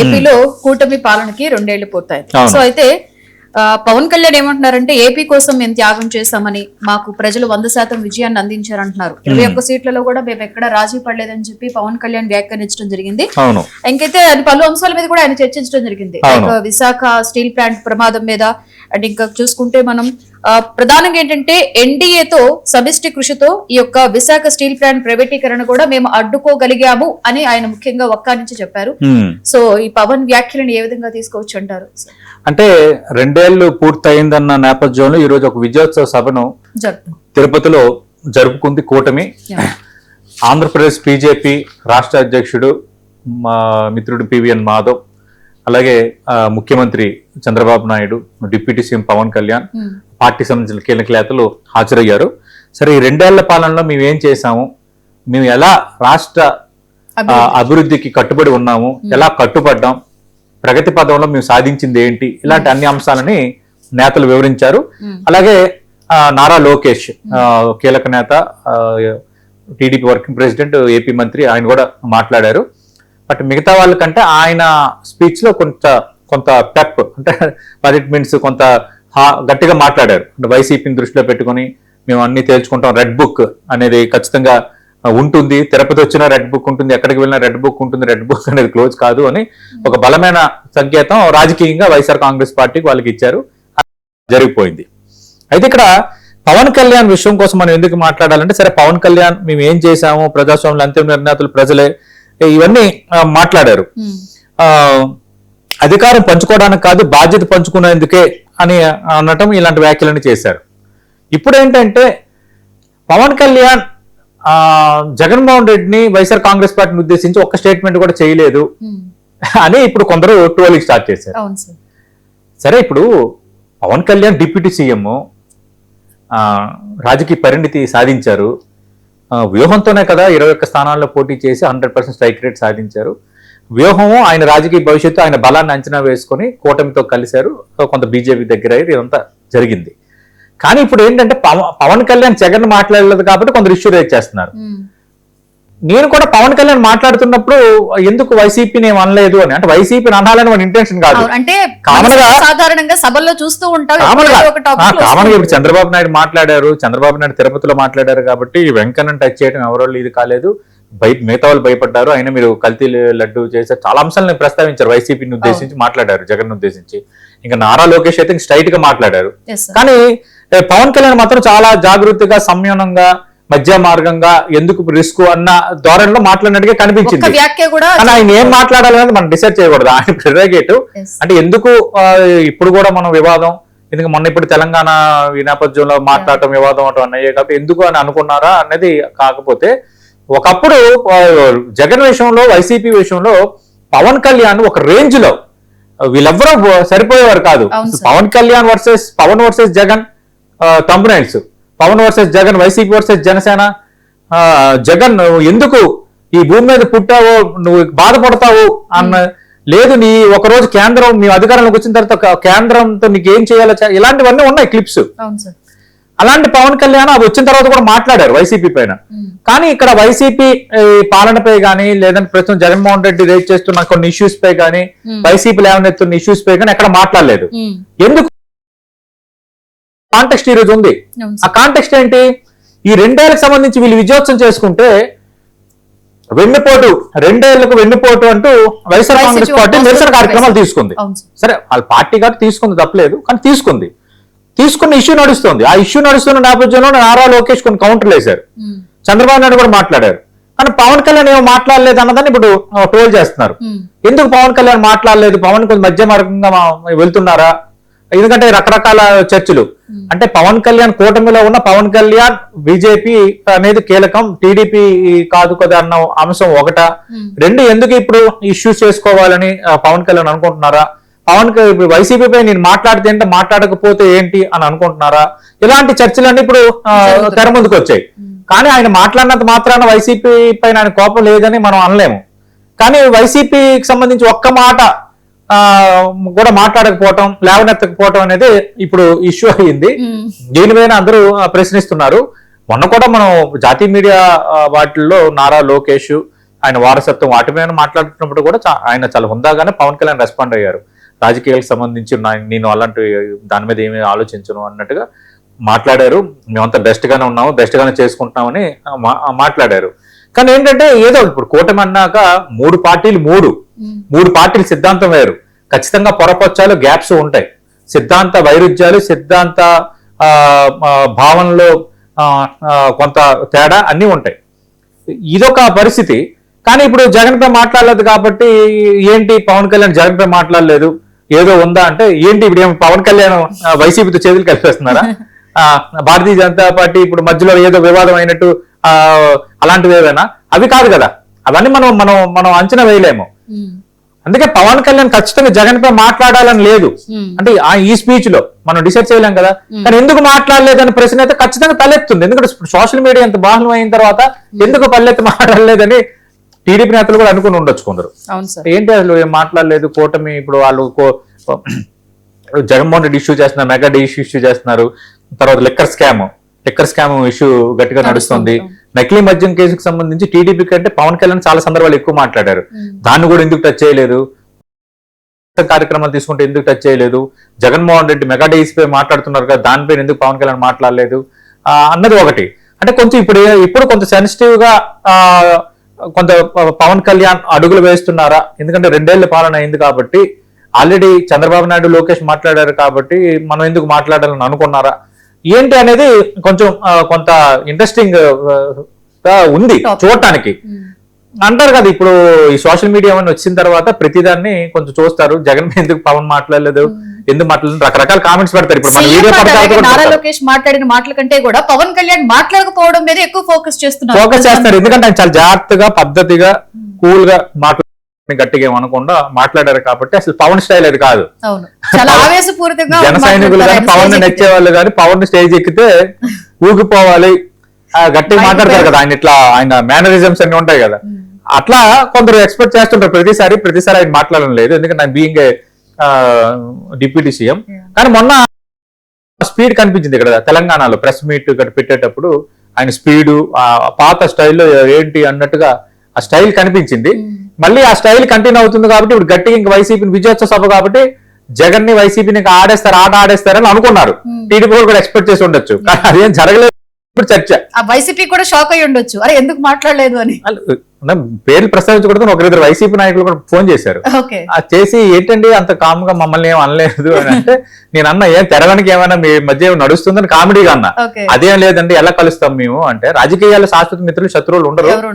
ఏపీలో కూటమి పాలనకి 2 ఏళ్లు పూర్తయింది. సో అయితే పవన్ కళ్యాణ్ ఏమంటున్నారంటే ఏపీ కోసం మేము త్యాగం చేశామని, మాకు ప్రజలు 100% విజయాన్ని అందించారంటున్నారు. 21 సీట్లలో కూడా మేము ఎక్కడ రాజీ పడలేదని చెప్పి పవన్ కళ్యాణ్ వ్యాఖ్యానించడం జరిగింది. ఇంకైతే పలు అంశాల మీద కూడా ఆయన చర్చించడం జరిగింది. విశాఖ స్టీల్ ప్లాంట్ ప్రమాదం మీద అండ్ ఇంకా చూసుకుంటే మనం ప్రధానంగా ఏంటంటే ఎన్డీఏతో సమిష్టి కృషితో ఈ యొక్క విశాఖ స్టీల్ ప్లాంట్ ప్రైవేటీకరణ కూడా మేము అడ్డుకోగలిగాము అని ఆయన ముఖ్యంగా ఒక్కానించి చెప్పారు. సో ఈ పవన్ వ్యాఖ్యలను ఏ విధంగా తీసుకోవచ్చు అంటారు? అంటే 2 ఏళ్లు పూర్తయిందన్న నేపథ్యంలో ఈ రోజు ఒక విజయోత్సవ సభను తిరుపతిలో జరుపుకుంది కూటమి. ఆంధ్రప్రదేశ్ బీజేపీ రాష్ట్ర అధ్యక్షుడు మా మిత్రుడు పివిఎన్ మాధవ్, అలాగే ముఖ్యమంత్రి Chandrababu Naidu, deputy CM Pawan Kalyan, party సంబంధించిన కీలక నేతలు హాజరయ్యారు. సరే, ఈ 2 ఏళ్ల పాలనలో మేము ఏం చేశాము, మేము ఎలా రాష్ట్ర అభివృద్ధికి కట్టుబడి ఉన్నాము, ఎలా కట్టుబడ్డాం, ప్రగతి పదంలో మేము సాధించింది ఏంటి, ఇలాంటి అన్ని అంశాలని నేతలు వివరించారు. అలాగే నారా లోకేష్ కీలక నేత, టీడీపీ వర్కింగ్ ప్రెసిడెంట్, ఏపీ మంత్రి, ఆయన కూడా మాట్లాడారు. బట్ మిగతా వాళ్ళకంటే ఆయన స్పీచ్ లో కొంత పెప్ అంటే బడ్జెట్ మీన్స్ కొంత గట్టిగా మాట్లాడారు. అంటే వైసీపీని దృష్టిలో పెట్టుకుని మేము అన్ని తేల్చుకుంటాం, రెడ్ బుక్ అనేది ఖచ్చితంగా ఉంటుంది, తిరుపతి వచ్చిన రెడ్ బుక్ ఉంటుంది, ఎక్కడికి వెళ్ళినా రెడ్ బుక్ ఉంటుంది, రెడ్ బుక్ అనేది క్లోజ్ కాదు అని ఒక బలమైన సంకేతం రాజకీయంగా వైఎస్ఆర్ కాంగ్రెస్ పార్టీకి వాళ్ళకి ఇచ్చారు. జరిగిపోయింది. అయితే ఇక్కడ పవన్ కళ్యాణ్ విషయం కోసం మనం ఎందుకు మాట్లాడాలంటే, సరే పవన్ కళ్యాణ్ మేము ఏం చేశాము, ప్రజాస్వామ్యంలో అంతిమ నిర్ణేతలు ప్రజలే, ఇవన్నీ మాట్లాడారు. అధికారం పంచుకోవడానికి కాదు, బాధ్యత పంచుకునేందుకే అని అనటం, ఇలాంటి వ్యాఖ్యలను చేశారు. ఇప్పుడు ఏంటంటే పవన్ కళ్యాణ్ జగన్మోహన్ రెడ్డిని వైఎస్ఆర్ కాంగ్రెస్ పార్టీని ఉద్దేశించి ఒక్క స్టేట్మెంట్ కూడా చేయలేదు అని ఇప్పుడు కొందరు ట్రోలింగ్ స్టార్ట్ చేశారు. సరే, ఇప్పుడు పవన్ కళ్యాణ్ డిప్యూటీ సీఎం, రాజకీయ పరిణితి సాధించారు, వ్యూహంతోనే కదా 21 స్థానాల్లో పోటీ చేసి 100% స్ట్రైక్ రేట్ సాధించారు. వ్యూహము ఆయన రాజకీయ భవిష్యత్తు, ఆయన బలాన్ని అంచనా వేసుకొని కూటమితో కలిశారు, కొంత బీజేపీ దగ్గర ఇదంతా జరిగింది. కానీ ఇప్పుడు ఏంటంటే పవన్ కళ్యాణ్ జగన్ మాట్లాడలేదు కాబట్టి కొందరు ఇష్యూ రేజ్ చేస్తున్నారు. నేను కూడా పవన్ కళ్యాణ్ మాట్లాడుతున్నప్పుడు ఎందుకు వైసీపీని ఏం అనలేదు అని, అంటే వైసీపీని అనాలని మన ఇంటెన్షన్ కాదు. అంటే కామన్ గా సాధారణంగా సభల్లో చూస్తూ ఉంటాం. కామన్ గా ఇప్పుడు చంద్రబాబు నాయుడు మాట్లాడారు, చంద్రబాబు నాయుడు తిరుపతిలో మాట్లాడారు కాబట్టి వెంకన్న టచ్ చేయడం ఎవరోళ్ళు ఇది కాలేదు, మిగతా వాళ్ళు భయపడ్డారు. అయినా మీరు కల్తీ లడ్డు చేశారు, చాలా అంశాలను ప్రస్తావించారు, వైసీపీని ఉద్దేశించి మాట్లాడారు, జగన్ ఉద్దేశించి. ఇంకా నారా లోకేష్ అయితే స్ట్రైట్ గా మాట్లాడారు. కానీ పవన్ కళ్యాణ్ మాత్రం చాలా జాగృతిగా, సంయమనంగా, మధ్య మార్గంగా, ఎందుకు రిస్క్ అన్న ధోరణిలో మాట్లాడినట్టుగా కనిపించింది. కానీ ఆయన ఏం మాట్లాడాలనేది మనం డిసైడ్ చేయకూడదు, ఆయన ప్రిరోగేటివ్. అంటే ఎందుకు ఇప్పుడు కూడా మనం వివాదం, ఎందుకు మొన్న ఇప్పుడు తెలంగాణ ఈ నేపథ్యంలో మాట్లాడటం వివాదం అటు అన్నయ్యే కాబట్టి ఎందుకు అని అనుకున్నారా అనేది. కాకపోతే ఒకప్పుడు జగన్ విషయంలో, వైసీపీ విషయంలో పవన్ కళ్యాణ్ ఒక రేంజ్ లో వీళ్ళెవ్వరూ సరిపోయేవారు కాదు. Pawan Kalyan versus Pawan versus Jagan thumbnails, Pawan versus Jagan, YCP versus Janasena. Jagan ఎందుకు ఈ భూమి మీద పుట్టావో, నువ్వు బాధపడతావు అన్న లేదు, నీ ఒకరోజు కేంద్రం మీ అధికారంలోకి వచ్చిన తర్వాత కేంద్రంతో నీకు ఏం చేయాలో, ఇలాంటివన్నీ ఉన్నాయి క్లిప్స్. అలాంటి పవన్ కళ్యాణ్ అవి వచ్చిన తర్వాత కూడా మాట్లాడారు వైసీపీ పైన. కానీ ఇక్కడ వైసీపీ పాలనపై కానీ, లేదంటే ప్రస్తుతం జగన్మోహన్ రెడ్డి రేట్ చేస్తున్న కొన్ని ఇష్యూస్ పై కానీ, వైసీపీ లేవనెత్తున్న ఇష్యూస్ పై కానీ ఎక్కడ మాట్లాడలేదు. ఎందుకు? కాంటెక్స్ట్ ఈ రోజు ఉంది. ఆ కాంటెక్స్ట్ ఏంటి? ఈ 2 ఏళ్లకు సంబంధించి వీళ్ళు విజయోత్సవం చేసుకుంటే వెన్నుపోటు, 2 ఏళ్లకు వెన్నుపోటు అంటూ వైఎస్ఆర్ కాంగ్రెస్ పార్టీ నిరసన కార్యక్రమాలు తీసుకుంది. సరే, వాళ్ళ పార్టీ కాబట్టి తీసుకుంది, తప్పలేదు. కానీ తీసుకున్న ఇష్యూ నడుస్తుంది. ఆ ఇష్యూ నడుస్తున్న నేపథ్యంలో నారా లోకేష్ కొన్ని కౌంటర్లు వేశారు, చంద్రబాబు నాయుడు కూడా మాట్లాడారు. కానీ పవన్ కళ్యాణ్ ఏమో మాట్లాడలేదు అన్నదాన్ని ఇప్పుడు ట్రోల్ చేస్తున్నారు. ఎందుకు పవన్ కళ్యాణ్ మాట్లాడలేదు, పవన్ కొంచెం మధ్య మార్గంగా వెళ్తున్నారా? ఎందుకంటే రకరకాల చర్చలు. అంటే పవన్ కళ్యాణ్ కూటమిలో ఉన్న పవన్ కళ్యాణ్ బీజేపీ అనేది కీలకం, టీడీపీ కాదు కదా అన్న అంశం ఒకట. 2, ఎందుకు ఇప్పుడు ఇష్యూస్ చేసుకోవాలని పవన్ కళ్యాణ్ అనుకుంటున్నారా? ఇప్పుడు వైసీపీపై నేను మాట్లాడితే ఏంటో, మాట్లాడకపోతే ఏంటి అని అనుకుంటున్నారా? ఇలాంటి చర్చలన్నీ ఇప్పుడు తెర ముందుకు వచ్చాయి. కానీ ఆయన మాట్లాడినంత మాత్రాన వైసీపీ పైన ఆయన కోపం లేదని మనం అనలేము. కానీ వైసీపీకి సంబంధించి ఒక్క మాట కూడా మాట్లాడకపోవటం, లేవనెత్తకపోవటం అనేది ఇప్పుడు ఇష్యూ అయ్యింది. దీనిపైన అందరూ ప్రశ్నిస్తున్నారు. మొన్న కూడా మనం జాతీయ మీడియా వాటిల్లో నారా లోకేష్, ఆయన వారసత్వం వాటి మీద మాట్లాడుతున్నప్పుడు కూడా ఆయన చాలా హుందాగానే పవన్ కళ్యాణ్ రెస్పాండ్ అయ్యారు. రాజకీయాలకు సంబంధించి నేను అలాంటి దాని మీద ఏమీ ఆలోచించను అన్నట్టుగా మాట్లాడారు. మేమంతా బెస్ట్ గానే ఉన్నాము, బెస్ట్ గానే చేసుకుంటున్నామని మాట్లాడారు. కానీ ఏంటంటే ఏదో ఇప్పుడు కూటమి అన్నాక మూడు పార్టీలు సిద్ధాంతం వేరు, ఖచ్చితంగా పొరపచ్చాలు గ్యాప్స్ ఉంటాయి, సిద్ధాంత వైరుధ్యాలు, సిద్ధాంత భావనలో కొంత తేడా అన్నీ ఉంటాయి. ఇదొక పరిస్థితి. కానీ ఇప్పుడు జగన్పై మాట్లాడలేదు కాబట్టి ఏంటి పవన్ కళ్యాణ్ జగన్పై మాట్లాడలేదు ఏదో ఉందా అంటే ఏంటి ఇప్పుడు ఏమో పవన్ కళ్యాణ్ వైసీపీతో చేతులు కలిపేస్తున్నారా? భారతీయ జనతా పార్టీ ఇప్పుడు మధ్యలో ఏదో వివాదం అయినట్టు అలాంటివి ఏదైనా అవి కాదు కదా, అవన్నీ మనం అంచనా వేయలేము. అందుకే పవన్ కళ్యాణ్ ఖచ్చితంగా జగన్ పై మాట్లాడాలని లేదు అంటే ఈ స్పీచ్ లో మనం డిసైడ్ చేయలేం కదా. కానీ ఎందుకు మాట్లాడలేదని ప్రశ్న అయితే ఖచ్చితంగా తలెత్తుంది. ఎందుకంటే సోషల్ మీడియా ఎంత బాహ్యం అయిన తర్వాత ఎందుకు పల్లెత్తి మాట్లాడలేదని టీడీపీ నేతలు కూడా అనుకుని ఉండొచ్చు కొందరు. ఏంటి అసలు ఏం మాట్లాడలేదు కూటమి, ఇప్పుడు వాళ్ళు జగన్మోహన్ రెడ్డి ఇష్యూ చేస్తున్నారు, మెగా ఇష్యూ చేస్తున్నారు, తర్వాత లిక్కర్ స్కామ్ ఇష్యూ గట్టిగా నడుస్తుంది. నకిలీ మద్యం కేసుకు సంబంధించి టీడీపీ కంటే పవన్ కళ్యాణ్ చాలా సందర్భాలు ఎక్కువ మాట్లాడారు. దాన్ని కూడా ఎందుకు టచ్ చేయలేదు, కార్యక్రమాలు తీసుకుంటే ఎందుకు టచ్ చేయలేదు, జగన్మోహన్ రెడ్డి మెగా పై మాట్లాడుతున్నారు కదా దానిపైన ఎందుకు పవన్ కళ్యాణ్ మాట్లాడలేదు అన్నది ఒకటి. అంటే కొంచెం ఇప్పుడు కొంత సెన్సిటివ్ గా కొంత పవన్ కళ్యాణ్ అడుగులు వేస్తున్నారా, ఎందుకంటే 2 ఏళ్ల పాలన అయింది కాబట్టి, ఆల్రెడీ చంద్రబాబు నాయుడు లోకేష్ మాట్లాడారు కాబట్టి మనం ఎందుకు మాట్లాడాలని అనుకున్నారా ఏంటి అనేది కొంచెం కొంత ఇంట్రెస్టింగ్ గా ఉంది చూడటానికి. అంటారు కదా ఇప్పుడు ఈ సోషల్ మీడియా అని వచ్చిన తర్వాత ప్రతిదాన్ని కొంచెం చూస్తారు, జగన్ ఎందుకు పవన్ మాట్లాడలేదు, ఎందుకు మాట్లాడలేదు, రకరకాల కామెంట్స్ పెడతారు. ఇప్పుడు మన వీడియో నారా లోకేష్ మాట్లాడిన మాటల కంటే కూడా పవన్ కళ్యాణ్ మాట్లాడకపోవడం మీద ఎక్కువ ఫోకస్ చేస్తున్నారు. ఎందుకంటే ఆయన చాలా జాగ్రత్తగా పద్ధతిగా కూల్ గా గట్టిగా ఏమనకుండా మాట్లాడారు కాబట్టి అసలు పవన్ స్టైల్ అది కాదు. జన సైనికులు కానీ పవన్ ని నచ్చే వాళ్ళు కానీ పవన్ స్టేజ్ ఎక్కితే ఊగిపోవాలి గట్టిగా మాట్లాడతారు కదా, ఆయన మేనరిజమ్స్ అన్ని ఉంటాయి కదా, అట్లా కొందరు ఎక్స్పెక్ట్ చేస్తుంటారు. ప్రతిసారి ఆయన మాట్లాడడం లేదు, ఎందుకంటే ఆయన బీయింగ్ డిప్యూటీ సీఎం. కానీ మొన్న స్పీడ్ కనిపించింది ఇక్కడ తెలంగాణలో ప్రెస్ మీట్ పెట్టేటప్పుడు ఆయన స్పీడు పాత స్టైల్లో ఏంటి అన్నట్టుగా ఆ స్టైల్ కనిపించింది. మళ్ళీ ఆ స్టైల్ కంటిన్యూ అవుతుంది కాబట్టి ఇప్పుడు గట్టిగా ఇంకా వైసీపీని విజయోత్సవ సభ కాబట్టి జగన్ ని వైసీపీని ఆట ఆడేస్తారని అనుకున్నారు. టీడీపీ కూడా ఎక్స్పెక్ట్ చేసి ఉండొచ్చు, కానీ అదేం జరగలేదు. ఇప్పుడు చర్చ వైసీపీ కూడా షాక్ అయ్యి ఉండొచ్చు, అరే ఎందుకు మాట్లాడలేదు అని. పేర్లు ప్రస్తావించకూడదు, ఒకరిద్దరు వైసీపీ నాయకులు కూడా ఫోన్ చేశారు. చేసి ఏంటండి అంత కామ్ గా మమ్మల్ని ఏం అనలేదు అని అంటే నేను అన్న ఏం తెరవడానికి ఏమైనా మీ మధ్య నడుస్తుందని కామెడీగా అన్నా. అదేం లేదండి ఎలా కలుస్తాం మేము అంటే రాజకీయాల శాశ్వత మిత్రులు శత్రువులు ఉండరు,